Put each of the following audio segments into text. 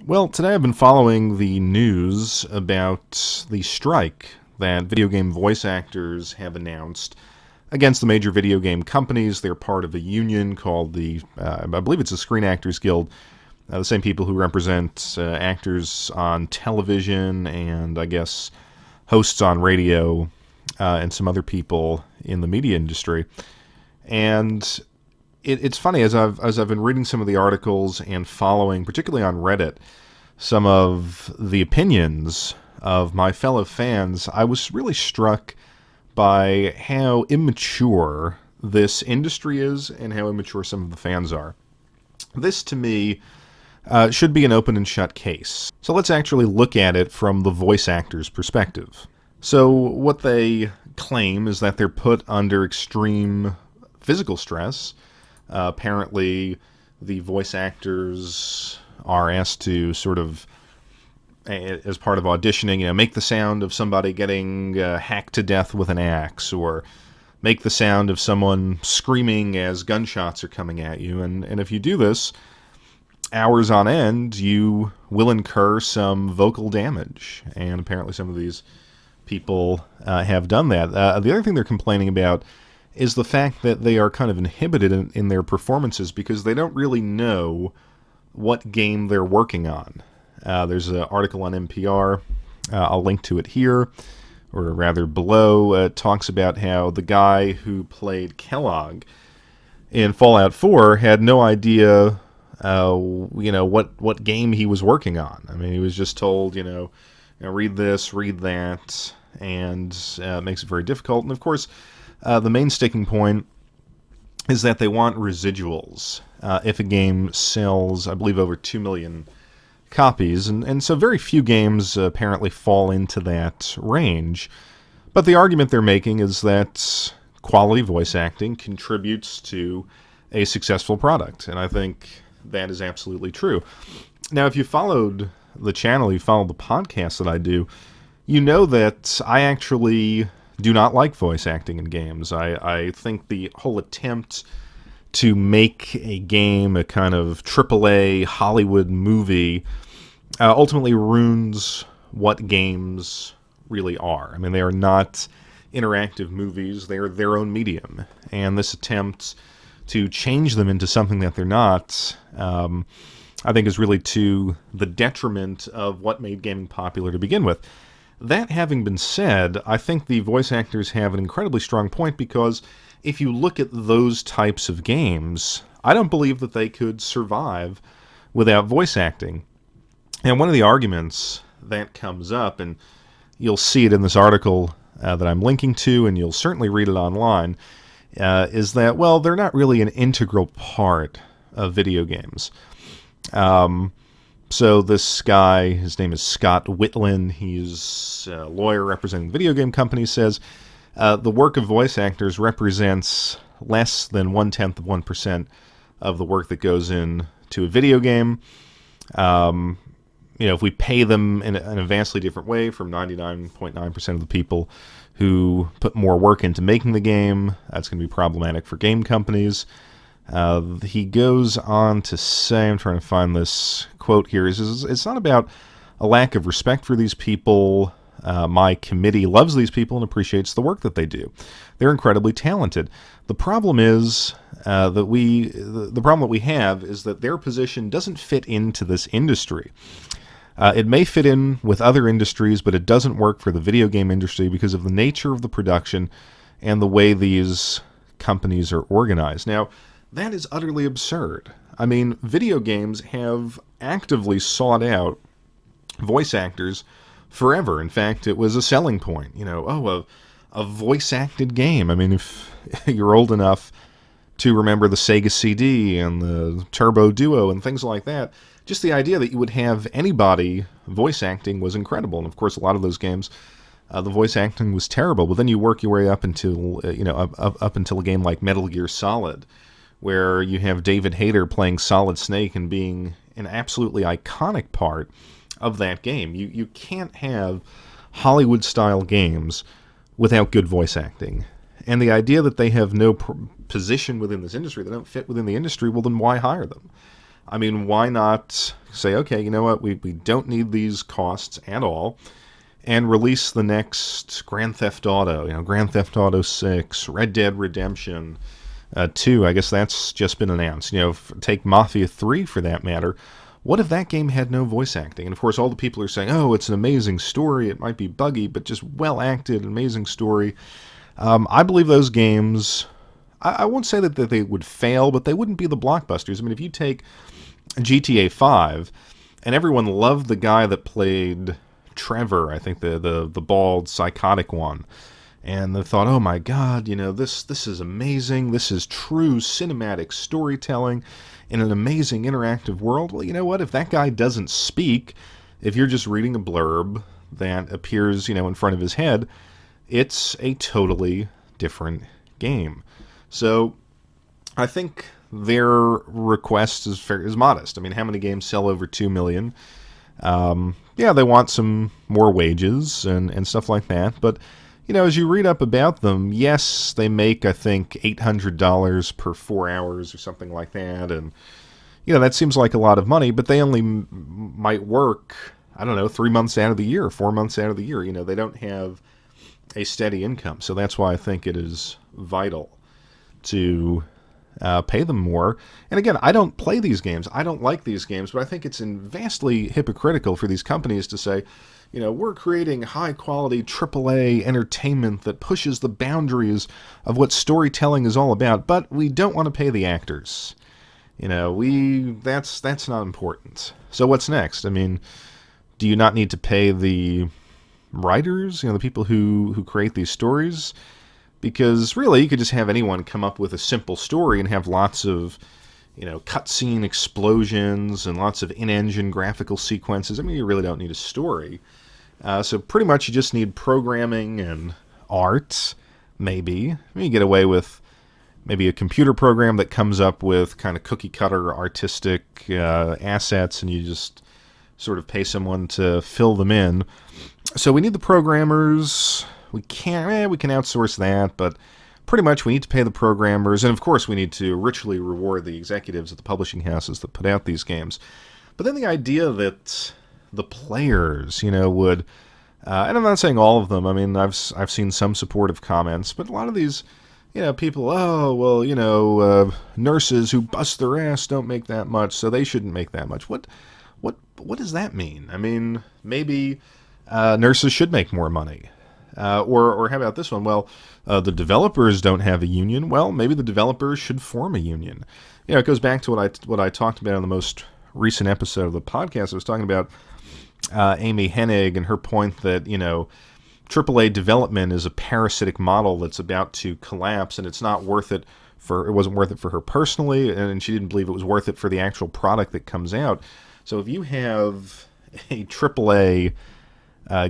Well, today I've been following the news about the strike that video game voice actors have announced against the major video game companies. They're part of a union called I believe it's the Screen Actors Guild, the same people who represent actors on television and I guess hosts on radio and some other people in the media industry. And it's funny, as I've been reading some of the articles and following, particularly on Reddit, some of the opinions of my fellow fans, I was really struck by how immature this industry is and how immature some of the fans are. This, to me, should be an open and shut case. So let's actually look at it from the voice actor's perspective. So what they claim is that they're put under extreme physical stress. Apparently, the voice actors are asked to sort of, as part of auditioning, make the sound of somebody getting hacked to death with an axe, or make the sound of someone screaming as gunshots are coming at you. And if you do this hours on end, you will incur some vocal damage. And apparently some of these people have done that. The other thing they're complaining about is the fact that they are kind of inhibited in their performances because they don't really know what game they're working on. There's an article on NPR, I'll link to it here, or rather below. It talks about how the guy who played Kellogg in Fallout 4 had no idea, what game he was working on. I mean, he was just told, read this, read that, and it makes it very difficult. And of course, the main sticking point is that they want residuals if a game sells, I believe, over 2 million copies. And so very few games apparently fall into that range. But the argument they're making is that quality voice acting contributes to a successful product. And I think that is absolutely true. Now, if you followed the channel, you followed the podcast that I do, you know that I actually do not like voice acting in games. I think the whole attempt to make a game a kind of AAA Hollywood movie ultimately ruins what games really are. I mean, they are not interactive movies. They are their own medium. And this attempt to change them into something that they're not, I think is really to the detriment of what made gaming popular to begin with. That having been said, I think the voice actors have an incredibly strong point, because if you look at those types of games, I don't believe that they could survive without voice acting. And one of the arguments that comes up, and you'll see it in this article that I'm linking to, and you'll certainly read it online, is that, well, they're not really an integral part of video games. So this guy, his name is Scott Whitlin, he's a lawyer representing video game companies, says the work of voice actors represents less than 0.1% of the work that goes into a video game. If we pay them in a vastly different way from 99.9% of the people who put more work into making the game, that's going to be problematic for game companies. He goes on to say, I'm trying to find this quote here, it's not about a lack of respect for these people. My committee loves these people and appreciates the work that they do. They're incredibly talented. The problem is the problem that we have is that their position doesn't fit into this industry. It may fit in with other industries, but it doesn't work for the video game industry because of the nature of the production and the way these companies are organized. Now, that is utterly absurd. I mean, video games have actively sought out voice actors forever. In fact, it was a selling point. A voice-acted game. I mean, if you're old enough to remember the Sega CD and the Turbo Duo and things like that, just the idea that you would have anybody voice acting was incredible. And of course, a lot of those games, the voice acting was terrible. But then you work your way up until up until a game like Metal Gear Solid, where you have David Hayter playing Solid Snake and being an absolutely iconic part of that game. You can't have Hollywood-style games without good voice acting. And the idea that they have no position within this industry, they don't fit within the industry, well, then why hire them? I mean, why not say, okay, you know what, we don't need these costs at all, and release the next Grand Theft Auto, Grand Theft Auto 6, Red Dead Redemption 2, I guess that's just been announced. Take Mafia 3 for that matter. What if that game had no voice acting? And of course, all the people are saying, oh, it's an amazing story. It might be buggy, but just well acted, amazing story. I believe those games, I won't say that they would fail, but they wouldn't be the blockbusters. I mean, if you take GTA 5, and everyone loved the guy that played Trevor, I think the bald, psychotic one, and they thought, oh my god, this is amazing. This is true cinematic storytelling in an amazing interactive world. Well, you know what? If that guy doesn't speak, if you're just reading a blurb that appears, in front of his head, it's a totally different game. So I think their request is modest. I mean, how many games sell over 2 million? Yeah, they want some more wages and stuff like that. But, as you read up about them, yes, they make, I think, $800 per 4 hours or something like that. And, that seems like a lot of money, but they only might work, I don't know, 3 months out of the year, 4 months out of the year. They don't have a steady income. So that's why I think it is vital to pay them more. And again, I don't play these games. I don't like these games, but I think it's vastly hypocritical for these companies to say, we're creating high-quality AAA entertainment that pushes the boundaries of what storytelling is all about, but we don't want to pay the actors. That's not important. So what's next? I mean, do you not need to pay the writers, the people who create these stories? Because really, you could just have anyone come up with a simple story and have lots of, cutscene explosions and lots of in-engine graphical sequences. I mean, you really don't need a story. So pretty much you just need programming and art, maybe. I mean, you get away with maybe a computer program that comes up with kind of cookie-cutter artistic assets, and you just sort of pay someone to fill them in. So we need the programmers. We can outsource that, but pretty much we need to pay the programmers, and of course we need to richly reward the executives at the publishing houses that put out these games. But then the idea that the players, would, and I'm not saying all of them. I mean, I've seen some supportive comments, but a lot of these, people, oh well, nurses who bust their ass don't make that much, so they shouldn't make that much. What does that mean? I mean, maybe nurses should make more money. Or how about this one? Well, the developers don't have a union. Well, maybe the developers should form a union. It goes back to what I talked about in the most recent episode of the podcast. I was talking about Amy Hennig and her point that, AAA development is a parasitic model that's about to collapse, and it's not worth it it wasn't worth it for her personally, and she didn't believe it was worth it for the actual product that comes out. So if you have a AAA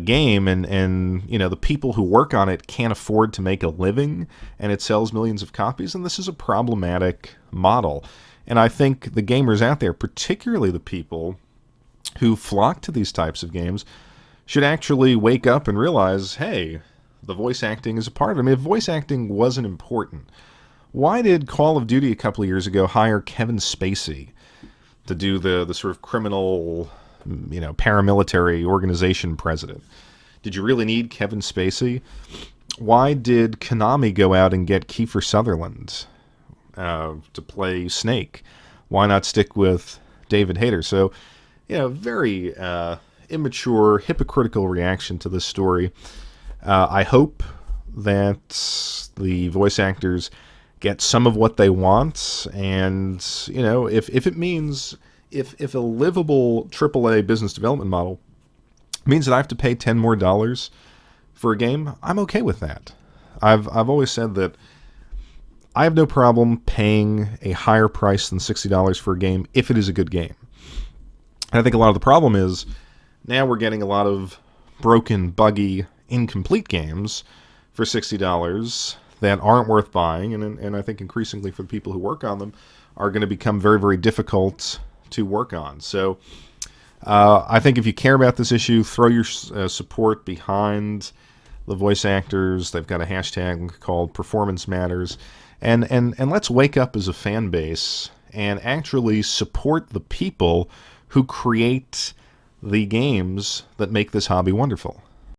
game and the people who work on it can't afford to make a living and it sells millions of copies, and this is a problematic model. And I think the gamers out there, particularly the people who flock to these types of games, should actually wake up and realize, hey, the voice acting is a part of it. I mean, if voice acting wasn't important, why did Call of Duty a couple of years ago hire Kevin Spacey to do the sort of criminal, paramilitary organization president? Did you really need Kevin Spacey? Why did Konami go out and get Kiefer Sutherland to play Snake? Why not stick with David Hayter? So, very immature, hypocritical reaction to this story. I hope that the voice actors get some of what they want, and if it means if a livable AAA business development model means that I have to pay $10 more for a game, I'm okay with that. I've always said that I have no problem paying a higher price than $60 for a game if it is a good game. And I think a lot of the problem is now we're getting a lot of broken, buggy, incomplete games for $60 that aren't worth buying, and I think increasingly for the people who work on them are going to become very, very difficult to work on. So I think if you care about this issue, throw your support behind the voice actors. They've got a hashtag called Performance Matters, and let's wake up as a fan base and actually support the people who create the games that make this hobby wonderful.